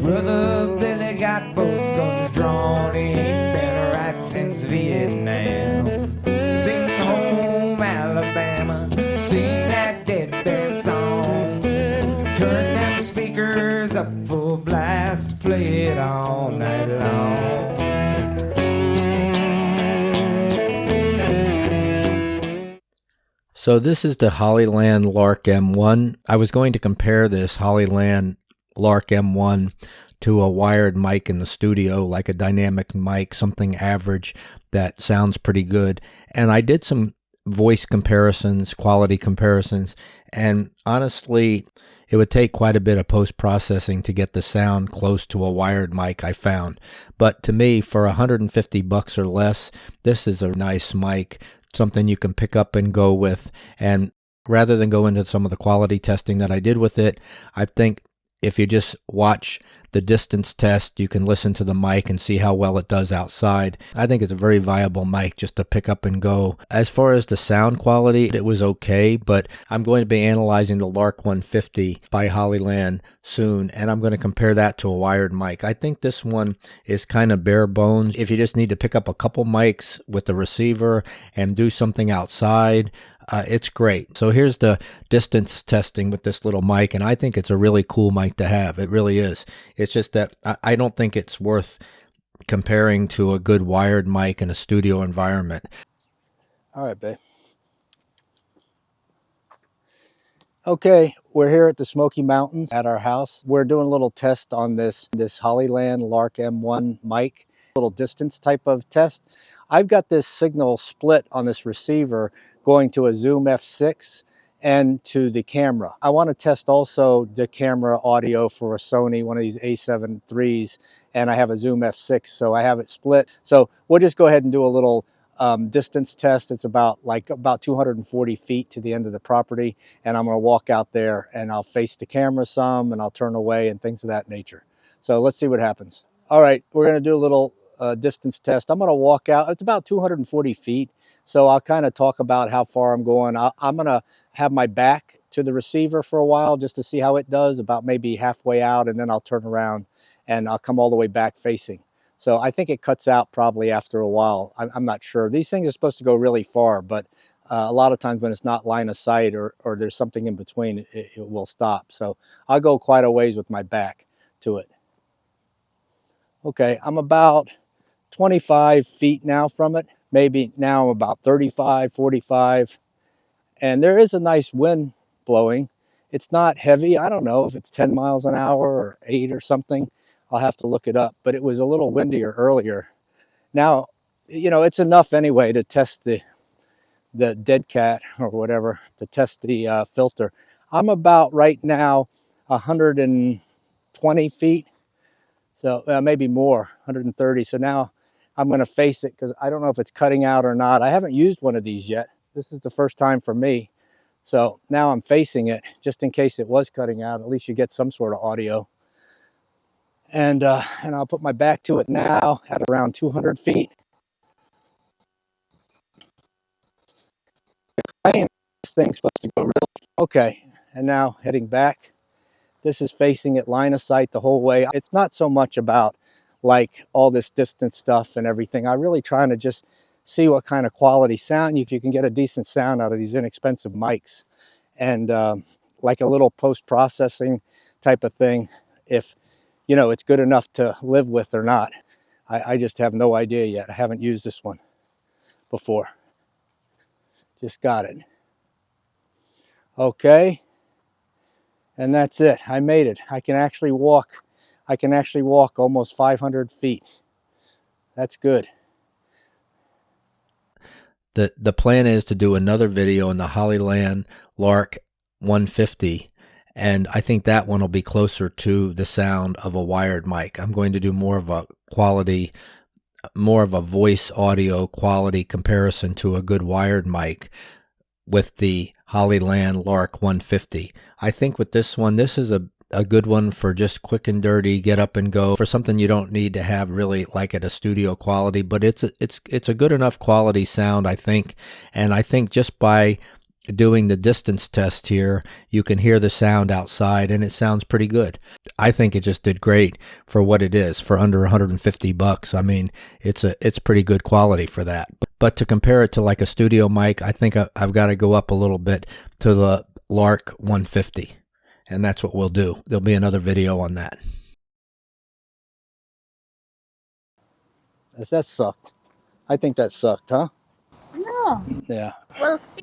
Brother Billy got both guns drawn. He ain't been right since Vietnam. Sing home Alabama, sing that deadbed song. Turn them speakers up full blast, play it all night long. So this is the Hollyland Lark M1. I was going to compare this Hollyland Lark M1 to a wired mic in the studio, like a dynamic mic, something average that sounds pretty good. And I did some voice comparisons, quality comparisons, and honestly, it would take quite a bit of post-processing to get the sound close to a wired mic, I found. But to me, for $150 or less, this is a nice mic, something you can pick up and go with. And rather than go into some of the quality testing that I did with it, I think if you just watch the distance test, you can listen to the mic and see how well it does outside. I think it's a very viable mic just to pick up and go. As far as the sound quality, it was okay, but I'm going to be analyzing the Lark 150 by Hollyland soon, and I'm going to compare that to a wired mic. I think this one is kind of bare bones. If you just need to pick up a couple mics with the receiver and do something outside, it's great. So here's the distance testing with this little mic, and I think it's a really cool mic to have. It really is. It's just that I don't think it's worth comparing to a good wired mic in a studio environment. All right, babe. Okay, we're here at the Smoky Mountains at our house. We're doing a little test on this Hollyland Lark M1 mic, a little distance type of test. I've got this signal split on this receiver going to a Zoom F6 and to the camera. I want to test also the camera audio for a Sony, one of these A7 IIIs, and I have a Zoom F6, so I have it split. So we'll just go ahead and do a little distance test. It's about 240 feet to the end of the property, and I'm going to walk out there and I'll face the camera some and I'll turn away and things of that nature. So let's see what happens. All right, we're going to do a little distance test. I'm going to walk out. It's about 240 feet, so I'll kind of talk about how far I'm going. I'm going to have my back to the receiver for a while just to see how it does, about maybe halfway out, and then I'll turn around and I'll come all the way back facing. So I think it cuts out probably after a while. I'm not sure. These things are supposed to go really far, but a lot of times when it's not line of sight or there's something in between, it will stop. So I'll go quite a ways with my back to it. Okay, I'm about 25 feet now from it. Maybe now I'm about 35, 45. And there is a nice wind blowing. It's not heavy. I don't know if it's 10 miles an hour or 8 or something. I'll have to look it up, but it was a little windier earlier. Now, you know, it's enough anyway to test the dead cat or whatever, to test the filter. I'm about right now 120 feet, so maybe more, 130. So now I'm going to face it because I don't know if it's cutting out or not. I haven't used one of these yet. This is the first time for me. So now I'm facing it just in case it was cutting out. At least you get some sort of audio. And I'll put my back to it now at around 200 feet. This thing's supposed to go really. Okay, and now heading back. This is facing it line of sight the whole way. It's not so much about like all this distance stuff and everything. I'm really trying to just see what kind of quality sound, if you can get a decent sound out of these inexpensive mics. And like a little post-processing type of thing, if you know, it's good enough to live with or not. I just have no idea yet. I haven't used this one before. Just got it. Okay. And that's it. I made it. I can actually walk. I can actually walk almost 500 feet. That's good. The plan is to do another video on the Hollyland Lark 150. And I think that one will be closer to the sound of a wired mic. I'm going to do more of a quality, more of a voice audio quality comparison to a good wired mic with the Hollyland Lark 150. I think with this one, this is a good one for just quick and dirty, get up and go, for something you don't need to have really like at a studio quality, but it's a good enough quality sound, I think. And I think just by doing the distance test here, you can hear the sound outside and it sounds pretty good. I think it just did great for what it is, for under 150 bucks. I mean, it's pretty good quality for that. But to compare it to like a studio mic, I think I've got to go up a little bit to the Lark 150. And that's what we'll do. There'll be another video on that. That sucked. I think that sucked, huh? No, Yeah. we'll see.